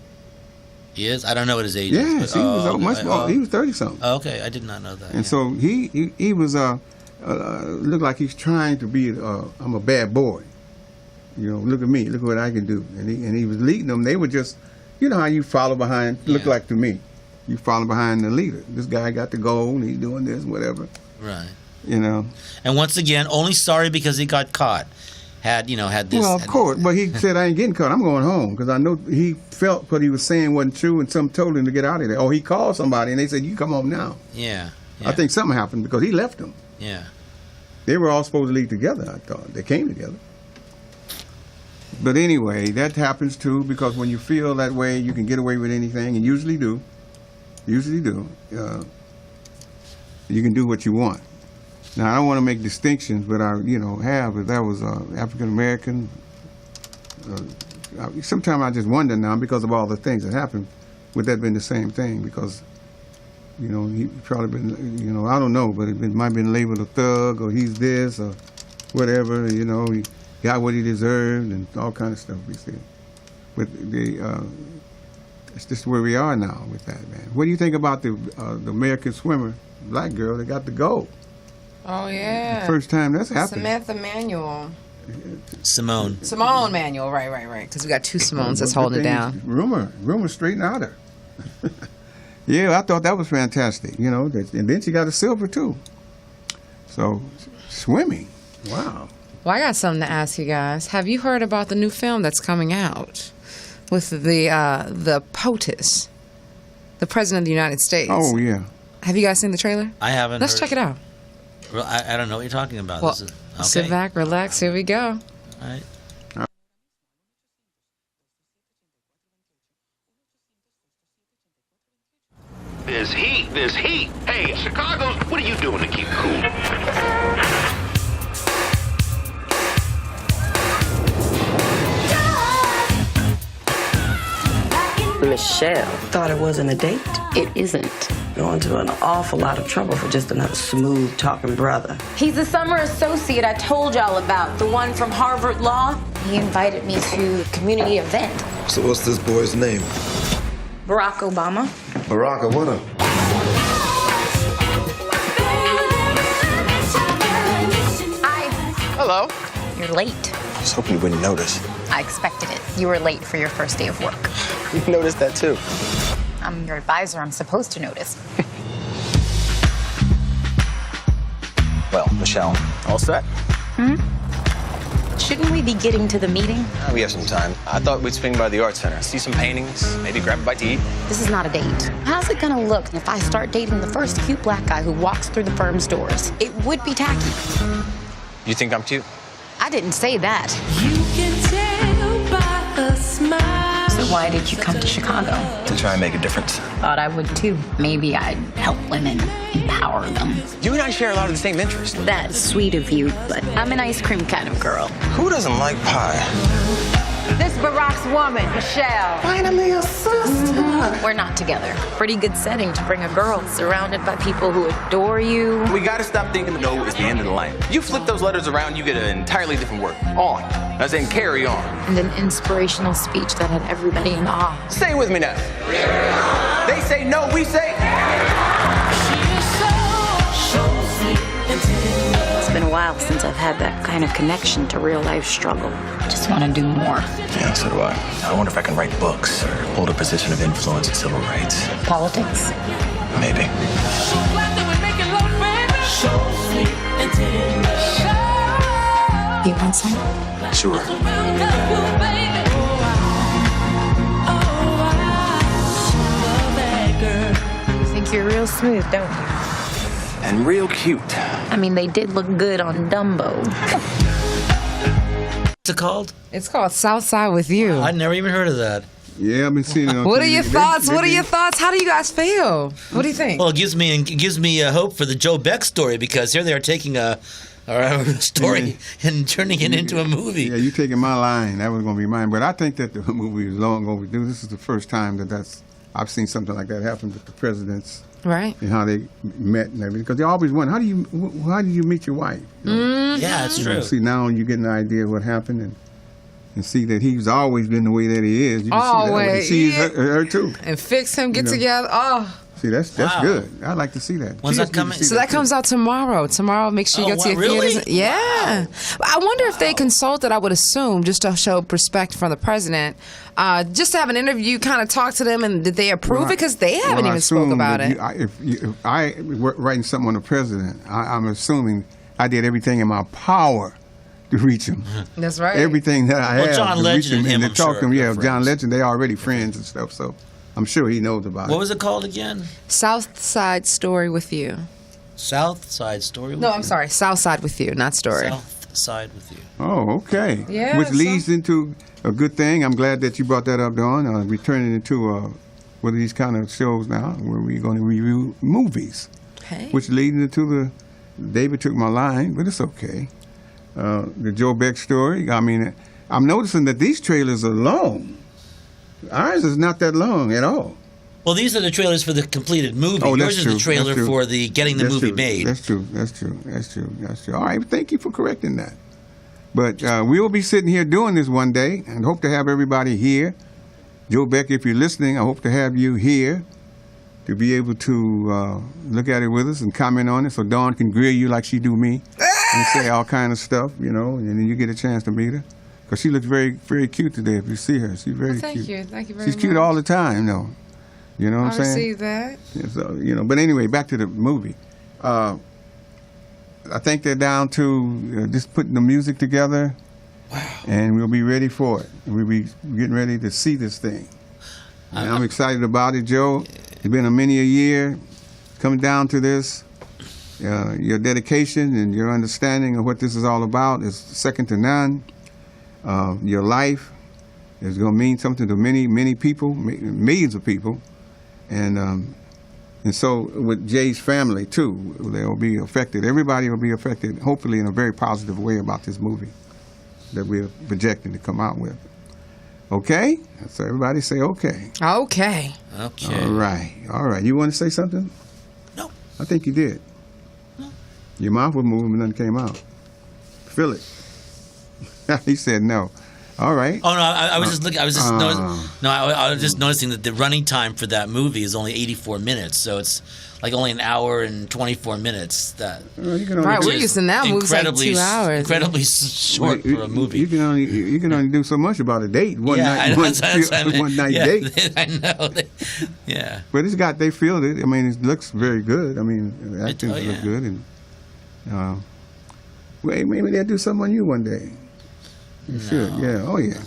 He is? I don't know what his age is. Yes, he was much more. He was 30-something. Oh, okay, I did not know that. And so he was looked like he's trying to be. I'm a bad boy. You know, look at me. Look what I can do. And he was leading them. They were just, you know how you follow behind. Look like to me, you follow behind the leader. This guy got the goal. He's doing this, whatever. Right. You know. And once again, only sorry because he got caught. Had this. Well, of course, but he said, I ain't getting caught. I'm going home, because I know he felt what he was saying wasn't true, and some told him to get out of there. Or he called somebody, and they said, you come home now. Yeah. I think something happened because he left them. Yeah. They were all supposed to leave together, I thought. They came together. But anyway, that happens too, because when you feel that way, you can get away with anything, and usually do. You can do what you want. Now, I don't want to make distinctions, but if that was African American. Sometimes I just wonder now, because of all the things that happened, would that have been the same thing? Because, he probably been, I don't know, but it might have been labeled a thug, or he's this, or whatever, he got what he deserved, and all kind of stuff, you see. But it's just where we are now with that, man. What do you think about the American swimmer, black girl that got the gold? Oh, yeah. The first time that's happened. Samantha Manuel. Simone Manuel, right. Because we got two Simones that's holding it down. Rumor straightened out her. Yeah, I thought that was fantastic, and then she got a silver, too. So, swimming, wow. Well, I got something to ask you guys. Have you heard about the new film that's coming out with the POTUS, the President of the United States? Oh, yeah. Have you guys seen the trailer? I haven't. Let's check it out. Well, I don't know what you're talking about. Well, okay. Sit back, relax. Here we go. All right. There's heat. Hey, Chicago's, what are you doing to keep cool? Michelle thought it wasn't a date. It isn't. Going to an awful lot of trouble for just another smooth-talking brother. He's the summer associate I told y'all about, the one from Harvard Law. He invited me to a community event. So what's this boy's name? Barack Obama. Barack Obama. Hello. You're late. I was hoping you wouldn't notice. I expected it. You were late for your first day of work. You noticed that too. I'm your advisor. I'm supposed to notice. Well, Michelle. All set? Shouldn't we be getting to the meeting? We have some time. I thought we'd swing by the Art Center, see some paintings, maybe grab a bite to eat. This is not a date. How's it gonna look if I start dating the first cute black guy who walks through the firm's doors? It would be tacky. You think I'm cute? I didn't say that. You can tell by a smile. So why did you come to Chicago? To try and make a difference. Thought I would too. Maybe I'd help women, empower them. You and I share a lot of the same interests. That's sweet of you, but I'm an ice cream kind of girl. Who doesn't like pie? This Barack's woman, Michelle. Finally a sister. We're not together. Pretty good setting to bring a girl surrounded by people who adore you. We gotta stop thinking no is the end of the line. You flip those letters around, you get an entirely different word. On. As in carry on. And an inspirational speech that had everybody in awe. Say it with me now. They say no, we say. It's been a while since I've had that kind of connection to real life struggle. I just want to do more. Yeah, so do I. I wonder if I can write books or hold a position of influence in civil rights. Politics? Maybe. You want some? Sure. You think you're real smooth, don't you? And real cute. I mean, they did look good on Dumbo. What's it called? It's called Southside with You. I'd never even heard of that. Yeah, I've been seeing it on What are TV. your thoughts? What are your thoughts? How do you guys feel? What do you think? Well, it gives me hope for the Joe Beck story, because here they are taking a story and turning it into a movie. Yeah, you taking my line. That was going to be mine. But I think that the movie is long overdue. This is the first time I've seen something like that happen with the presidents. Right. And how they met and everything. Because they always wonder, how do you meet your wife? You know? Yeah, that's true. See, now you get an idea of what happened and see that he's always been the way that he is. You can see her too. And fix him, get together. Oh. See, that's good. I like to see that. When's that coming? So that comes out tomorrow. Tomorrow, make sure you go to your theaters. Yeah. Wow. I wonder if they consulted, I would assume, just to show respect from the president, just to have an interview, kind of talk to them, and did they approve it? Because they haven't even spoke about it. If I were writing something on the president, I'm assuming I did everything in my power to reach him. That's right. Everything that I have John to reach Legend him and and to talk to him. Yeah, John Legend, they already friends and stuff, so I'm sure he knows about it. What was it called again? South Side Story with You. South Side Story with You? No, I'm sorry. South Side with You, not Story. South Side with You. Oh, okay. Yeah. Which leads into a good thing. I'm glad that you brought that up, Dawn. We're turning into one of these kind of shows now where we're going to review movies. Hey. Which leads into David took my line, but it's okay. The Joe Beck story. I mean, I'm noticing that these trailers are long. Ours is not that long at all. Well, these are the trailers for the completed movie. Oh, Yours is the trailer for the getting the movie made. That's true. All right, thank you for correcting that. But we will be sitting here doing this one day, and hope to have everybody here. Joe Beck, if you're listening, I hope to have you here to be able to look at it with us and comment on it, so Dawn can grill you like she do me and say all kind of stuff, and then you get a chance to meet her. Because she looks very, very cute today. If you see her, she's very cute. Thank you very much. She's cute all the time, though. You know what I'm saying? I received that. Yeah, so, but anyway, back to the movie. I think they're down to just putting the music together. Wow. And we'll be ready for it. We'll be getting ready to see this thing. And I'm excited about it, Joe. It's been many a year coming down to this. Your dedication and your understanding of what this is all about is second to none. Your life is going to mean something to many, many people, millions of people. And so with Jay's family, too, they'll be affected. Everybody will be affected, hopefully in a very positive way about this movie that we're projecting to come out with. Okay? So everybody say okay. Okay. Okay. All right. You want to say something? No. I think you did. No. Your mouth was moving, but nothing came out. Feel it. He said no. All right. Oh no, I was just looking. I was just noticing that the running time for that movie is only 84 minutes. So it's like only an hour and 24 minutes. That right. We're using that movies like 2 hours. Incredibly short for a movie. You can only do so much about a date. One night date. I know. Yeah. But they filmed it. I mean, it looks very good. I mean, the acting looks good, and maybe they'll do something on you one day. You should, yeah. Oh, yeah.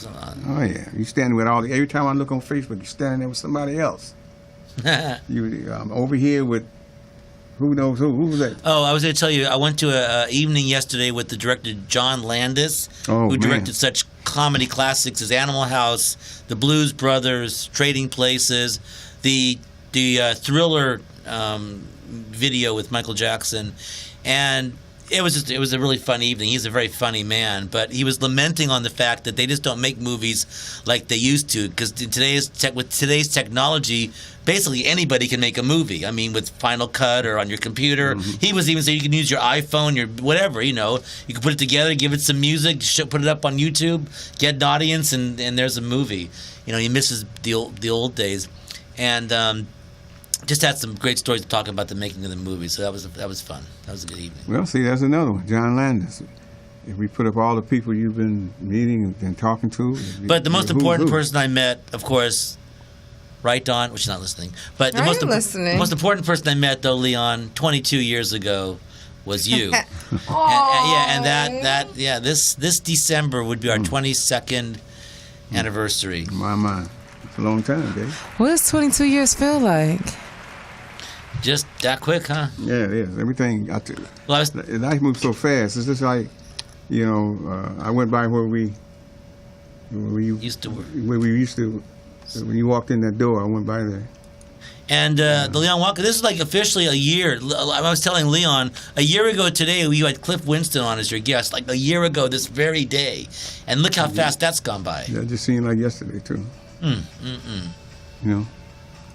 Oh, yeah. You standing with every time I look on Facebook, you're standing there with somebody else. You over here with who knows who. Who was that? Oh, I was going to tell you, I went to an evening yesterday with the director John Landis, who directed such comedy classics as Animal House, The Blues Brothers, Trading Places, the Thriller video with Michael Jackson, and it was a really fun evening. He's a very funny man, but he was lamenting on the fact that they just don't make movies like they used to, because with today's technology, basically anybody can make a movie. I mean, with Final Cut or on your computer. Mm-hmm. He was even saying you can use your iPhone, your whatever, you can put it together, give it some music, put it up on YouTube, get an audience, and there's a movie. He misses the old days, and just had some great stories to talk about the making of the movie. So that was fun. That was a good evening. Well, see, that's another one, John Landis. If we put up all the people you've been meeting and talking to. But the most important person I met, of course, right, Dawn? Well, she's not listening. But the most important person I met, though, Leon, 22 years ago, was you. This December would be our 22nd anniversary. My. It's a long time, Dave. What does 22 years feel like? Just that quick, huh? Yeah, it is. Everything. Life moves so fast. It's just like, I went by where we used to When you walked in that door, I went by there. And the Leon Watkins, this is like officially a year. I was telling Leon, a year ago today, you had Cliff Winston on as your guest, like a year ago this very day. And look how fast that's gone by. That just seemed like yesterday, too. You know?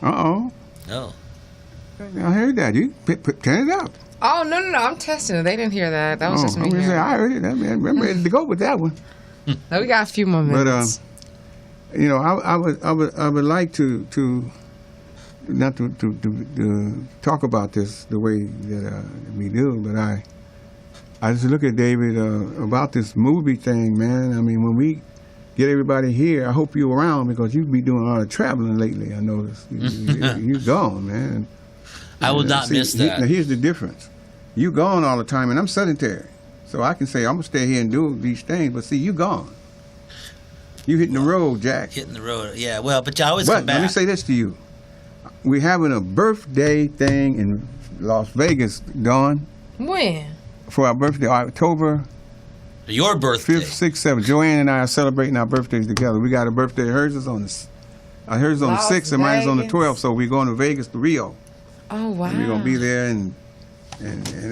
Uh-oh. Oh. I heard that. You turn it up. Oh, no, I'm testing it. They didn't hear that. That was just me. I heard it. I'm ready to go with that one. No, we got a few more minutes. But, you know, I would like to not to talk about this the way that we do, but I just look at David about this movie thing, man. I mean, when we get everybody here, I hope you're around because you be doing a lot of traveling lately. I noticed you're gone, man. I will not miss that. Now here's the difference: you gone all the time, and I'm sedentary, so I can say I'm gonna stay here and do these things. But see, you gone. You hitting the road, Jack. Hitting the road, yeah. Well, but you always come back. Let me say this to you: we're having a birthday thing in Las Vegas, Dawn. When? For our birthday, October. Your birthday. 5th, 6th, 7th. Joanne and I are celebrating our birthdays together. We got a birthday. Hers is on the 6th and mine is on the 12th. So we're going to Vegas to Rio. Oh wow! And we're gonna be there and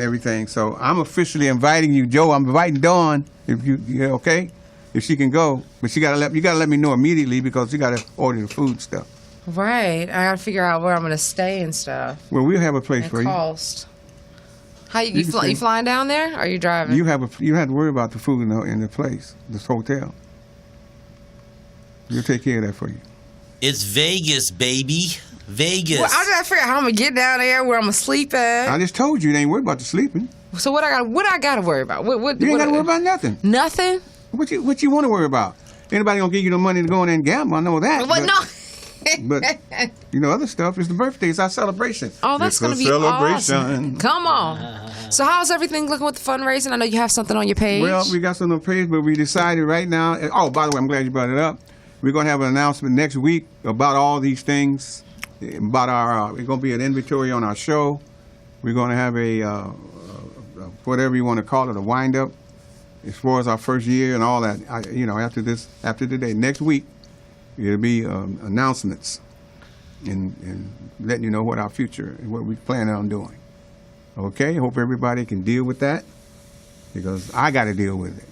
everything. So I'm officially inviting you, Joe. I'm inviting Dawn. If you're okay, if she can go, but you gotta let me know immediately because you gotta order the food stuff. Right. I gotta figure out where I'm gonna stay and stuff. Well, we'll have a place for you. Cost. How you flying down there? Or are you driving? You have to worry about the food in the place, this hotel. We'll take care of that for you. It's Vegas, baby. Vegas. Well, I'm trying to figure out how I'm gonna get down there, where I'm gonna sleep at. I just told you, they ain't worried about the sleeping. So what I gotta worry about? You ain't gotta worry about nothing. Nothing? What you want to worry about? Anybody gonna give you the money to go in there and gamble? I know that. But you know, other stuff is the birthday. It's our celebration. Oh, that's going to be awesome. Come on. So how's everything looking with the fundraising? I know you have something on your page. Well, we got something on the page, but we decided right now. Oh, by the way, I'm glad you brought it up. We're going to have an announcement next week about all these things. About our, we're going to be an inventory on our show. We're going to have a whatever you want to call it, a wind up as far as our first year and all that. After today, next week. It'll be announcements and letting you know what our future, what we plan on doing. Okay, hope everybody can deal with that because I got to deal with it.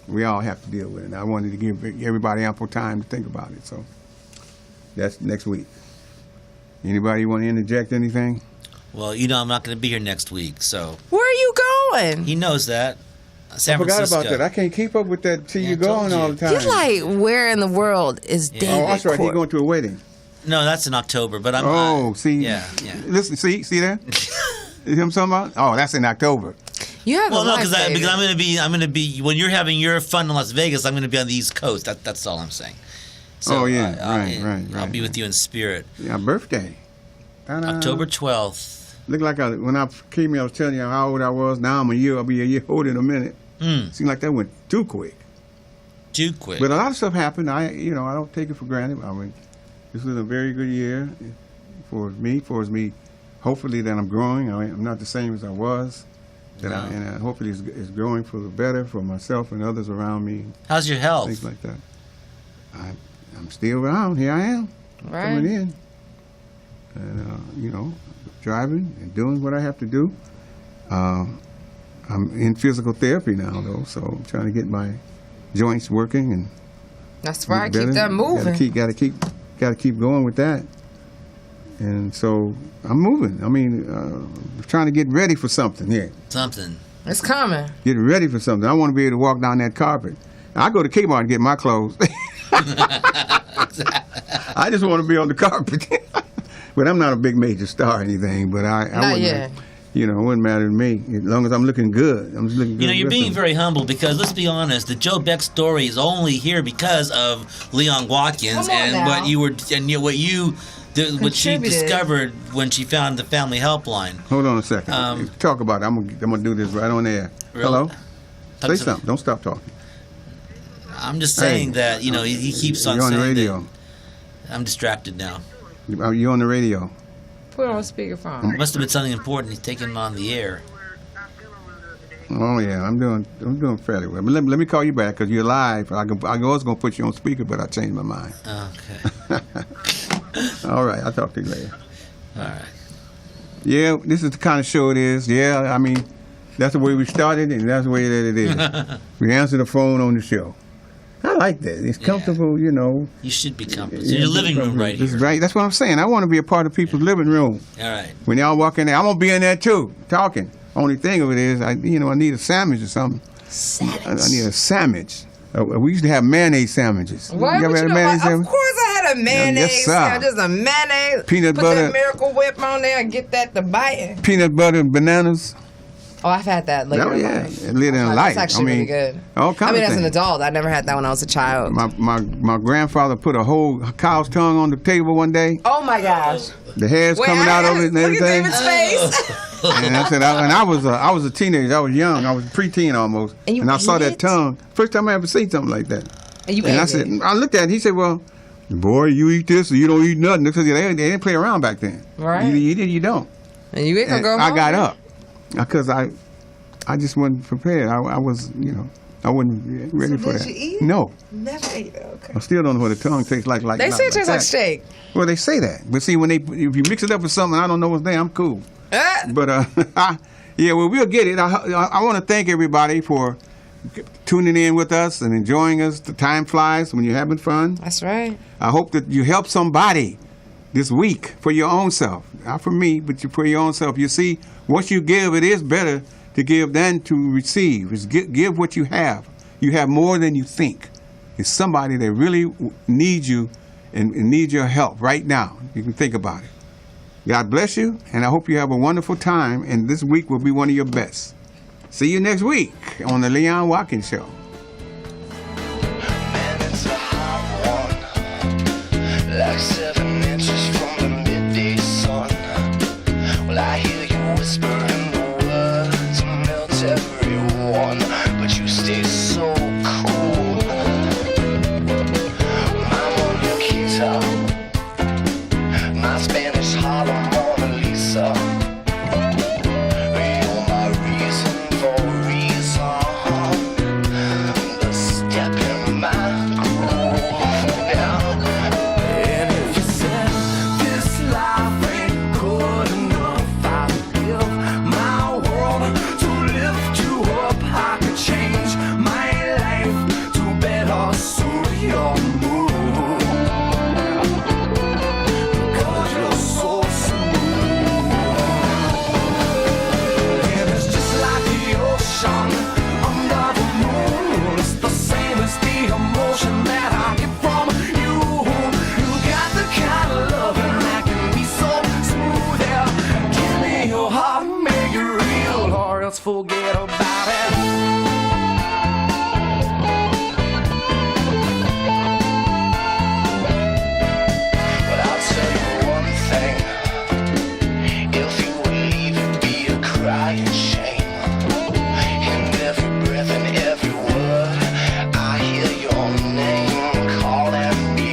We all have to deal with it. And I wanted to give everybody ample time to think about it. So that's next week. Anybody want to interject anything? Well, you know I'm not going to be here next week, so. Where are you going? He knows that. San I forgot Francisco. about that. I can't keep up with that till you're gone all the time. You're like, where in the world is David? Oh, that's right. Court? He's going to a wedding. No, that's in October. But I'm. See. Yeah. Listen, see there. You know what I'm talking about? Oh, that's in October. You have because I'm going to be when you're having your fun in Las Vegas. I'm going to be on the East Coast. That's all I'm saying. So, right. I'll be with you in spirit. Yeah, birthday. October 12th. Look like when I came here, I was telling you how old I was. Now I'll be a year older in a minute. Seemed like that went too quick. Too quick. But a lot of stuff happened. I don't take it for granted. I mean, this was a very good year for me. Hopefully that I'm growing. I'm not the same as I was. And hopefully it's growing for the better for myself and others around me. How's your health? Things like that. I'm still around. Here I am. Right. Coming in. And, driving and doing what I have to do. I'm in physical therapy now, though, so I'm trying to get my joints working and. That's right. Keep that moving. Got to keep going with that. And so I'm moving. I mean, trying to get ready for something here. Something. It's coming. Getting ready for something. I want to be able to walk down that carpet. I go to Kmart and get my clothes. I just want to be on the carpet. But I'm not a big major star or anything. But Not yet. It wouldn't matter to me as long as I'm looking good. I'm just looking good. You're being very humble because let's be honest, the Joe Beck story is only here because of Leon Watkins and what she discovered when she found the family helpline. Hold on a second. Talk about it. I'm gonna do this right on air. Really? Hello. Say something. Don't stop talking. I'm just saying that he keeps on saying. You're on the radio. I'm distracted now. You're on the radio. Put on speakerphone. Must have been something important. He's taking him on the air. Oh yeah, I'm doing fairly well. But let me call you back because you're live. I was gonna put you on speaker, but I changed my mind. Okay. All right, I'll talk to you later. All right. Yeah, this is the kind of show it is. Yeah, I mean, that's the way we started, and that's the way that it is. We answer the phone on the show. I like that. It's comfortable, you know. You should be comfortable. It's in your living room right here. Right. That's what I'm saying. I want to be a part of people's living room. All right. When y'all walk in there, I'm gonna be in there too, talking. Only thing of it is, I need a sandwich or something. Sandwich. I need a sandwich. We used to have mayonnaise sandwiches. What? You ever had a mayonnaise sandwich? Of course I had a mayonnaise Yes, sir. sandwich. Just a mayonnaise. Peanut put butter. that Miracle Whip on there and get that to biting. Peanut butter and bananas. Oh, I've had that later. Oh in yeah, life. later in life. That's actually really good. All kinds I mean, of as an things. adult, I never had that when I was a child. My grandfather put a whole cow's tongue on the table one day. Oh my gosh. The hair's coming out of it and Look everything. at David's face. And I said, I was a teenager. I was young. I was preteen almost. And I saw ate that it? tongue. First time I ever seen something like that. And you And I ate said, it. I looked at it. He said, well, boy, you eat this or you don't eat nothing. Because they didn't play around back then. Right. Either you eat it or you don't. And you ain't gonna And go I home. got up because I just wasn't prepared. I was, I wasn't ready for did that. you eat it? No. Never ate it. Okay. I still don't know what the tongue tastes like. They say it tastes like that. steak. Well, they say that. But see, if you mix it up with something I don't know what's there, I'm cool. But, yeah, well, we'll get it. I want to thank everybody for tuning in with us and enjoying us. The time flies when you're having fun. That's right. I hope that you help somebody this week for your own self. Not for me, but for your own self. You see, once you give, it is better to give than to receive. It's give what you have. You have more than you think. It's somebody that really needs you and needs your help right now. You can think about it. God bless you, and I hope you have a wonderful time, and this week will be one of your best. See you next week on the Leon Watkins Show. It's a hot one, like 7 inches from the midday sun. Well, I hear you whispering the words to melt everyone, but you stay so cool. I'm on your guitar, my Spanish Harlem Mona Lisa. You're my reason for reason, the step in my groove. And if you said this life ain't good enough, I'd give my world to lift you up. I could change my life to better suit your mood, because you're so smooth. And it's just like the ocean under the moon. It's the same as the emotion that I get from you. You got the kind of loving that can be so smooth. Yeah, give me your heart, make it real, or else forget about it. But I'll tell you one thing: if you would leave, it'd be a crying shame. In every breath and every word, I hear your name calling me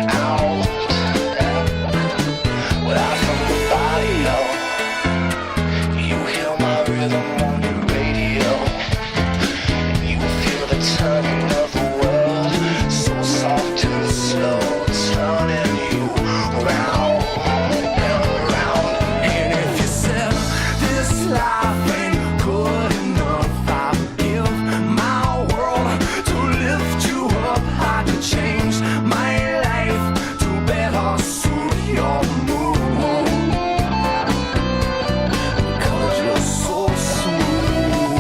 out. Without from the body, you hear my rhythm on your radio. You feel the turning of the world, so soft and slow, turning you round and round. And if you said this life ain't good enough, I'll give my world to lift you up. I could change my life to better suit your mood, because you're so smooth.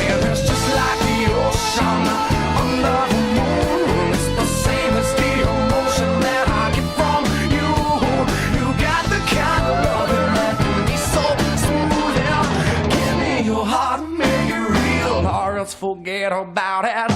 And it's just like the ocean under the moon. It's the same as the emotion that I get from you. You got the kind of loving that can be so smooth. Yeah, give me your heart, make it real, or else forget about it.